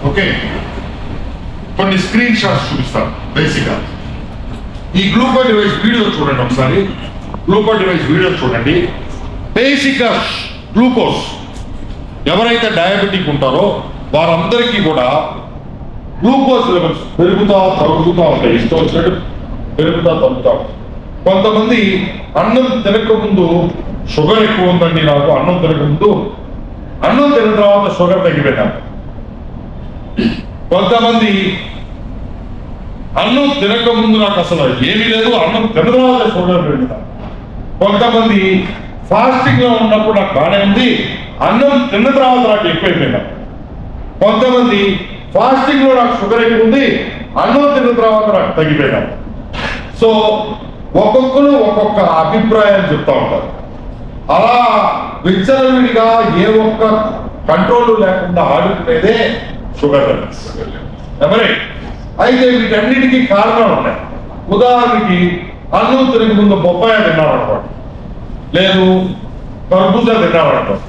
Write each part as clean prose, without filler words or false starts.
Okay, కొన్ని screen shots చూపిస్తాను బేసిక్గా. ఈ గ్లూకోజ్ డివైస్ వీడియో చూడండి ఒకసారి. గ్లూకోజ్ డివైస్ వీడియో చూడండి. బేసిక్గా గ్లూకోజ్ ఎవరైతే డయాబెటిక్ ఉంటారో వారందరికీ కూడా గ్లూకోజ్ లెవెల్స్ పెరుగుతా తగ్గుతూ ఉంటాయి, ఇష్టం వచ్చినట్టు పెరుగుతా తగ్గుతా ఉంటాయి. కొంతమంది అన్నం తినకముందు షుగర్ ఎక్కువ ఉందండి నాకు, అన్నం తినకముందు, అన్నం తిన్న తర్వాత షుగర్ తగ్గిపోయినాను. కొంతమంది అన్నం తినకముందు నాకు అసలు ఏమీ లేదు, అన్నం తిన్న తర్వాత షుగర్ పెరుగుతాను. కొంతమంది ఫాస్టింగ్ లో ఉన్నప్పుడు నాకు బాగానే ఉంది, అన్నం తిన్న తర్వాత నాకు ఎక్కువైపోయినా. కొంతమంది ఫాస్టింగ్ లో నాకు షుగర్ ఎక్కువ ఉంది, అన్నం తిన్న తర్వాత నాకు తగ్గిపోయినా. సో ఒక్కొక్కరు ఒక్కొక్క అభిప్రాయాలు చెప్తా ఉంటారు. అలా విచ్చలవిడిగా ఏ ఒక్క కంట్రోల్ లేకుండా ఆడుకునేదే షుగర్ లెవెల్స్. మరి అయితే వీటన్నిటికీ కారణాలు ఉన్నాయి. ఉదాహరణకి అన్నం తినక ముందు బొప్పాయ తిన్నామనుకోండి, లేదు కర్బూజా తిన్నామనుకోండి,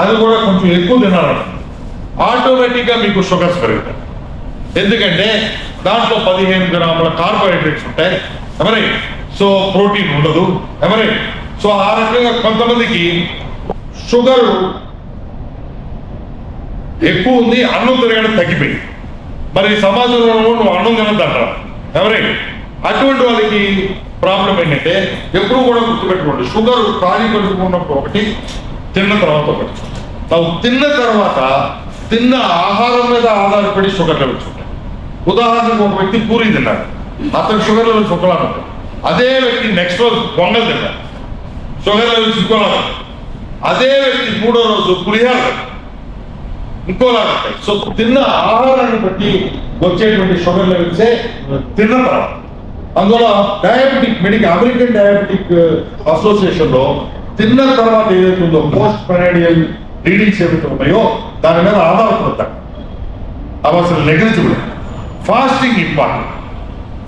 అది కూడా కొంచెం ఎక్కువ తినాలనుకోండి, ఆటోమేటిక్గా మీకు షుగర్స్ పెరుగుతాయి. ఎందుకంటే దాంట్లో 15 గ్రాముల కార్బోహైడ్రేట్స్ ఉంటాయి. మరి సో ప్రోటీన్ ఉండదు. మరి సో ఆ రకంగా కొంతమందికి షుగర్ ఎక్కువ ఉంది, అన్నం తినగానే తగ్గిపోయింది. మరి సమాజంలో నువ్వు అన్నం తినద్దంటారు. ఎవరి అటువంటి వాళ్ళకి ప్రాబ్లం ఏంటంటే ఎప్పుడు కూడా గుర్తుపెట్టుకోండి, షుగర్ ఖాళీ కలుపుకున్నప్పుడు ఒకటి, తిన్న తర్వాత ఒకటి. తిన్న తర్వాత తిన్న ఆహారం మీద ఆధారపడి షుగర్ లెవెల్స్ ఉంటాయి. ఉదాహరణకు ఒక వ్యక్తి పూరి తిన్నాడు, అతను షుగర్ లెవెల్స్ ఒకలాగా ఉంటాయి. అదే వ్యక్తి నెక్స్ట్ రోజు పొంగల్ తిన్నాడు, షుగర్ లెవెల్స్ ఇంకోలాగా. అదే వ్యక్తి 3వ రోజు పులిహార ఇంకోలాగా ఉంటాయి. సో తిన్న ఆహారాన్ని బట్టి వచ్చేటువంటి షుగర్ లెవెల్సే తిన్న తర్వాత. అందువల్ల అమెరికన్ డయాబెటిక్ అసోసియేషన్ లో తిన్న తర్వాత ఏదైతే ఉందో పోస్ట్ పెరాడియల్ రీడింగ్స్ ఏవైతే ఉన్నాయో దాని మీద ఆధారపడతాయి. అవి అసలు నెగ్లిజిబుల్. ఫాస్టింగ్ ఇంపార్టెంట్,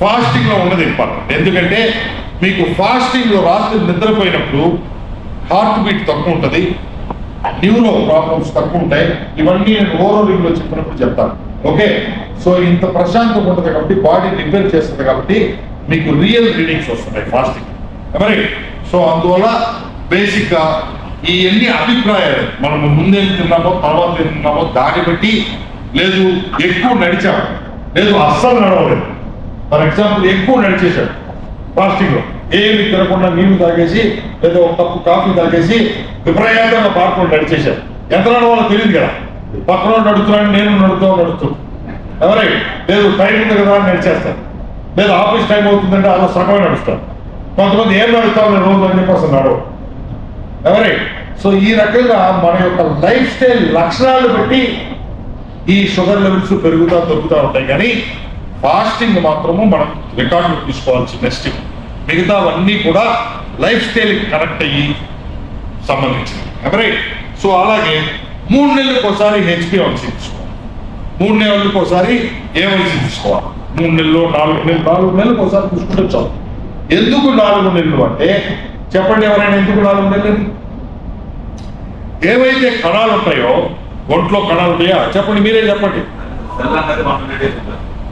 ఫాస్టింగ్ లో ఉన్నది ఇంపార్టెంట్. ఎందుకంటే మీకు ఫాస్టింగ్ లో రాత్రి నిద్రపోయినప్పుడు హార్ట్ బీట్ తక్కువ ఉంటుంది, న్యూరో ప్రాబ్లమ్స్ తక్కువ ఉంటాయి. ఇవన్నీ నేను ఓవరాల్ లో చెప్పినప్పుడు చెప్తాను. ఓకే, సో ఇంత ప్రశాంతంగా ఉంటుంది కాబట్టి, బాడీ రిపేర్ చేస్తుంది కాబట్టి మీకు రియల్ రీడింగ్స్ వస్తున్నాయి ఫాస్టింగ్. మరి సో అందువల్ల బేసిక్ గా ఈ ఎన్ని అభిప్రాయాలు, మనం ముందేం తిన్నామో తర్వాత ఏం తిన్నామో దాన్ని బట్టి, లేదు ఎక్కువ నడిచాము, లేదు అస్సలు నడవలేదు. ఫర్ ఎగ్జాంపుల్ ఎక్కువ నడిచేశాడు ఫాస్టింగ్ లో, ఏమి తినకుండా నీళ్లు తాగేసి లేదా ఒక కప్పు కాఫీ తాగేసి విపరీతంగా పార్కులు నడిచేశాడు. ఎంత నడవాలో తెలియదు కదా, పక్కన నడుతున్నాడు, నేను నడుస్తూ ఎవరై లేదు టైం ఉంది కదా అని నడిచేస్తాను, లేదు ఆఫీస్ టైం అవుతుందంటే అలా సగమే నడుస్తాను. కొంతమంది ఏం నడుస్తాం రోజు అని చెప్పి అసలు నడవు. ఎవరై సో ఈ రకంగా మన యొక్క లైఫ్ స్టైల్ లక్షణాలు బట్టి ఈ షుగర్ లెవెల్స్ పెరుగుతూ తగ్గుతూ ఉంటాయి. కానీ ఫాస్టింగ్ మాత్రము మనం రికార్డులు తీసుకోవాల్సిన నెక్స్ట్. మిగతావన్నీ కూడా లైఫ్ స్టైల్ కనెక్ట్ అయ్యి సంబంధించింది. రైట్. సో అలాగే 3 నెలలకు ఒకసారి HbA1c తీసుకోవాలి, 3 నెలలకు ఒకసారి A1c తీసుకోవాలి. 3 నెలలు 4 నెలలకు ఒకసారి తీసుకుంటే చాలు. ఎందుకు 4 నెలలు అంటే చెప్పండి ఎవరైనా, ఎందుకు 4 నెలలు? ఏవైతే కణాలు ఉంటాయో ఒంట్లో కణాలు ఉంటాయా చెప్పండి, మీరే చెప్పండి,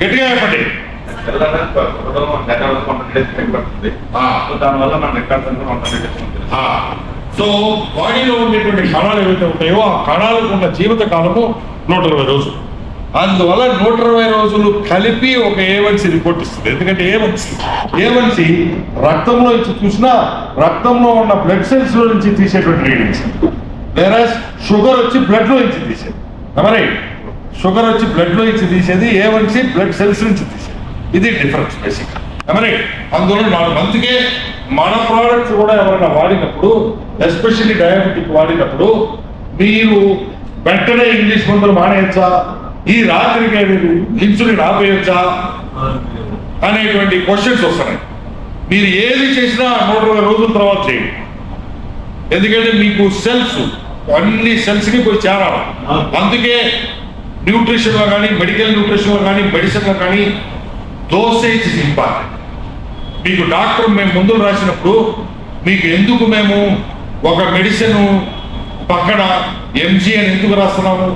గట్టిగా చెప్పండి. సో బాడీలో ఉండేటువంటి కణాలు ఏవైతే ఉంటాయో ఆ కణాలకు ఉన్న జీవిత కాలము 120 రోజులు. అందువల్ల 120 రోజులు కలిపి ఒక A1c రిపోర్ట్ ఇస్తుంది. ఎందుకంటే A1c రక్తంలో నుంచి చూసినా రక్తంలో ఉన్న బ్లడ్ సెల్స్ లో నుంచి తీసేటువంటి రీడింగ్స్, వేరే షుగర్ వచ్చి బ్లడ్ లో నుంచి తీసేది. మరి షుగర్ వచ్చి బ్లడ్ లో నుంచి తీసేది, A1c బ్లడ్ సెల్స్ నుంచి తీసేది. ఇది డిఫరెన్స్ బేసిక్. మరి అందువల్ల అందుకే మన ప్రోడక్ట్స్ కూడా ఎవరైనా వాడినప్పుడు, ఎస్పెషల్లీ డయాబెటిక్ వాడినప్పుడు, మీరు వెంటనే ఇంగ్లీష్ మందులు మానేయచ్చా, ఈ రాత్రికి మీరు ఇన్సులిన్ ఆపేయచ్చా అనేటువంటి క్వశ్చన్స్ వస్తున్నాయి. మీరు ఏది చేసినా 120 రోజుల తర్వాత చేయండి. ఎందుకంటే మీకు సెల్స్ అన్ని సెల్స్కి పోయి చేరాలి. అందుకే న్యూట్రిషన్లో కానీ, మెడికల్ న్యూట్రిషన్లో కానీ, మెడిసిన్లో కానీ డోసేజ్ ఇస్ ఇంపార్టెంట్. మీకు డాక్టర్ మేము మందులు రాసినప్పుడు మీకు ఎందుకు మేము ఒక మెడిసిన్ పక్కన MG అని ఎందుకు రాస్తున్నాము,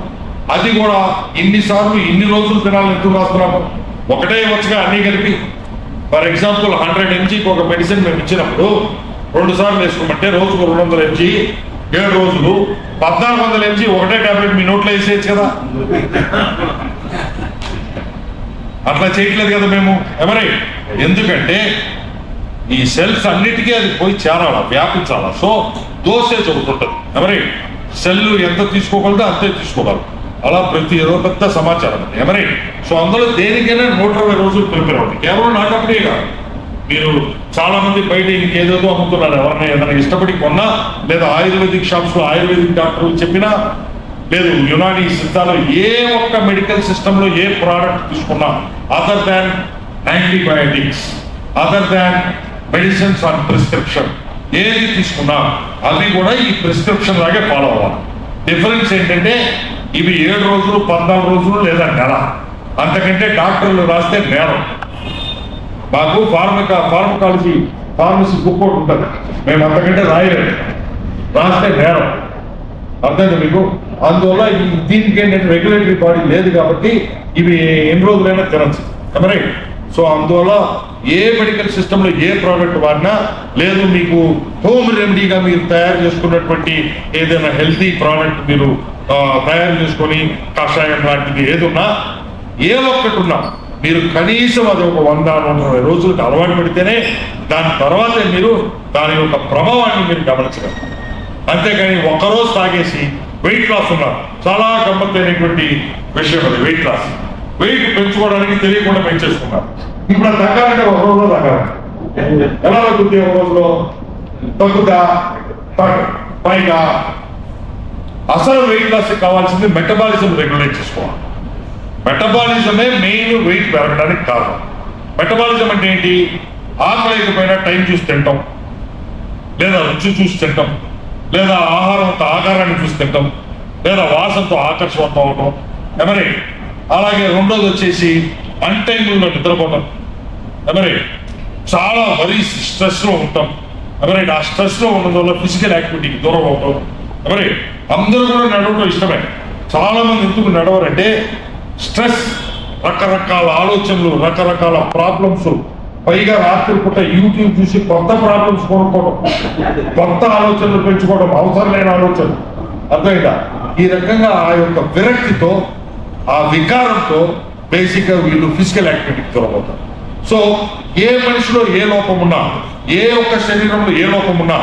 అది కూడా ఇన్నిసార్లు ఇన్ని రోజులు తినాలని ఎందుకు రాస్తున్నాము? ఒకటే వచ్చగా అన్ని కలిపి. ఫర్ ఎగ్జాంపుల్ 100 mgకి ఒక మెడిసిన్ మేము ఇచ్చినప్పుడు 2 సార్లు వేసుకోమంటే రోజుకు 200 mg 7 రోజులు 1400 mg ఒకటే టాబ్లెట్ మీ నోట్లో వేసేయచ్చు కదా. అట్లా చేయట్లేదు కదా మేము. ఎవరై ఎందుకంటే ఈ సెల్స్ అన్నిటికీ అది పోయి చేరాలా, వ్యాపించాలా. సో డోసేజ్ ఒకటి ఉంటుంది. ఎవరై సెల్ ఎంత తీసుకోగలదో అంతే తీసుకోగలరు. అలా ప్రతి ఏదో పెద్ద సమాచారం ఉంది. ఎవరై సో అందులో దేనికైనా 120 రోజులు ప్రిపేర్ అవ్వండి. కేవలం నాటప్పుడే కాదు, మీరు చాలా మంది బయట ఇంకేదేదో అమ్ముతున్నారు. ఎవరైనా ఏదైనా ఇష్టపడి కొన్నా, లేదా ఆయుర్వేదిక్ షాప్స్ లో ఆయుర్వేదిక్ డాక్టర్లు చెప్పినా, లేదు యునాని సిద్ధాలో ఏ ఒక్క మెడికల్ సిస్టమ్ లో ఏ ప్రోడక్ట్ తీసుకున్నా other than antibiotics, other than medicines on prescription, ఏది తీసుకున్నా అవి కూడా ఈ ప్రిస్క్రిప్షన్ లాగే ఫాలో అవ్వాలి. డిఫరెన్స్ ఏంటంటే ఇవి 7 రోజులు 14 రోజులు లేదా నెల, అంతకంటే డాక్టర్లు రాస్తే నేరం. మాకు ఫార్మకాలజీ ఫార్మసీ బుక్ ఒకటి ఉంటుంది, మేము అంతకంటే రాయలేదు, రాస్తే నేరం. అర్థమైంది మీకు? అందువల్ల దీనికి ఏంటంటే రెగ్యులేటరీ బాడీ లేదు కాబట్టి ఇవి ఎన్ని రోజులైనా తినచ్చు. రైట్? సో అందువల్ల ఏ మెడికల్ సిస్టంలో ఏ ప్రోడక్ట్ వాడినా, లేదు మీకు హోమ్ రెమెడీగా మీరు తయారు చేసుకున్నటువంటి ఏదైనా హెల్తీ ప్రోడక్ట్ మీరు తయారు చేసుకొని కషాయం లాంటిది ఏదున్నా, ఏ ఒక్కటి ఉన్నా మీరు కనీసం అది ఒక 100-120 రోజులకు అలవాటు పెడితేనే దాని తర్వాతే మీరు దాని యొక్క ప్రభావాన్ని మీరు గమనించగలరు. అంతేకాని ఒక్కరోజు తాగేసి వెయిట్ లాస్ ఉన్నారు. చాలా గమ్మత్తైనటువంటి విషయం అది. వెయిట్ పెంచుకోవడానికి తెలియకుండా పెంచేసుకున్నారు. ఇప్పుడు అది తగ్గాలంటే ఒక రోజులో తగ్గాలి. ఎలా తగ్గుద్ది? ఒక రోజులో తగ్గుతా పైగా అసలు వెయిట్ లాస్ కావాల్సింది మెటబాలిజం రెగ్యులేట్ చేసుకోవాలి. మెటబాలిజమే మెయిన్ వెయిట్ పెరగడానికి కారణం. మెటబాలిజం అంటే ఏంటి? ఆకలికపోయినా టైం చూసి తింటాం, లేదా రుచి చూసి తింటాం, లేదా ఆహారాన్ని చూసి తింటాం, లేదా వాసనతో ఆకర్షవంతం అవటం. ఎవరి అలాగే రెండోది వచ్చేసి అన్టైమ్లో నిద్రపోవటం. ఎవరి చాలా మరీ స్ట్రెస్లో ఉంటాం. ఎవరైతే ఆ స్ట్రెస్లో ఉన్నందు వల్ల ఫిజికల్ యాక్టివిటీకి దూరం అవటం. ఎవరి అందరూ కూడా నడవటం ఇష్టమే. చాలా మంది ఎందుకు నడవరంటే స్ట్రెస్, రకరకాల ఆలోచనలు, రకరకాల ప్రాబ్లమ్స్, పైగా రాత్రి పూట యూట్యూబ్ చూసి కొత్త ప్రాబ్లమ్స్ కొనుక్కోవడం, కొత్త ఆలోచనలు పెంచుకోవడం, అవసరం లేని ఆలోచనలు. అర్థమైందా? ఈ రకంగా ఆ యొక్క విరక్తితో, ఆ వికారంతో బేసిక్గా వీళ్ళు ఫిజికల్ యాక్టివిటీకి దూరం అవుతారు. సో ఏ మనిషిలో ఏ లోపం ఉన్నా, ఏ ఒక్క శరీరంలో ఏ లోపం ఉన్నా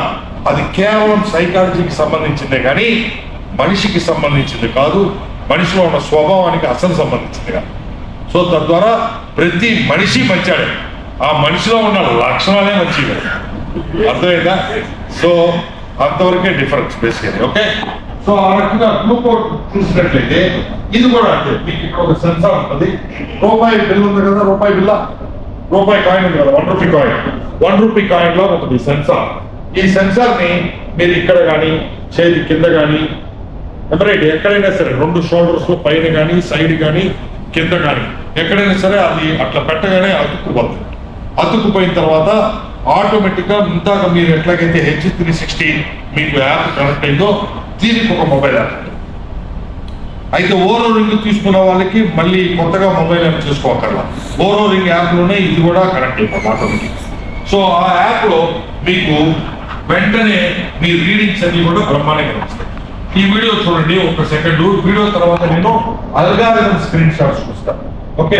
అది కేవలం సైకాలజీకి సంబంధించిందే కానీ మనిషికి సంబంధించింది కాదు, మనిషిలో ఉన్న స్వభావానికి అసలు సంబంధించింది కాదు. సో తద్వారా ప్రతి మనిషి మంచాడే, ఆ మనిషిలో ఉన్న లక్షణాలే మంచిగా. అర్థమైందా? సో అంతవరకే డిఫరెన్స్ బేసికలీ. ఓకే, సో ఆ రకంగా గ్లూకోజ్ చూసినట్లయితే ఇది కూడా అంతే. మీకు ఇక్కడ ఒక సెన్సార్ ఉంటుంది. రూపాయి బిల్ ఉంది కదా, రూపాయి కాయిన్ ఉంది కదా, 1 రూపీ కాయిన్. 1 రూపీ కాయిన్ లో ఒకటి సెన్సార్. ఈ సెన్సార్ ని మీరు ఇక్కడ కానీ చేతి కింద కానీ ఎవరైతే ఎక్కడైనా సరే 2 షోల్డర్స్ లో పైన కానీ సైడ్ కానీ కింద కానీ ఎక్కడైనా సరే అది అట్లా పెట్టగానే అతుక్కుపోతుంది. అతుక్కుపోయిన తర్వాత ఆటోమేటిక్ గా ఇందాక మీరు ఎట్లాగైతే H360 మీకు యాప్ కనెక్ట్ అయిందో దీనికి ఒక మొబైల్ యాప్. అయితే ఓరో రింగ్ తీసుకున్న వాళ్ళకి మళ్ళీ కొత్తగా మొబైల్ యాప్ చేసుకోకర్లా. ఓరో రింగ్ యాప్ లోనే ఇది కూడా కనెక్ట్ అయిపోతుంది ఆటోమేటిక్. సో ఆ యాప్ లో మీకు వెంటనే మీ రీడింగ్స్ అన్ని కూడా బ్రహ్మాండంగా వస్తాయి. ఈ వీడియో చూడండి, 1 సెకండ్ వీడియో తర్వాత నేను అల్గారిథం స్క్రీన్ షాట్స్ చూస్తాను. ఓకే,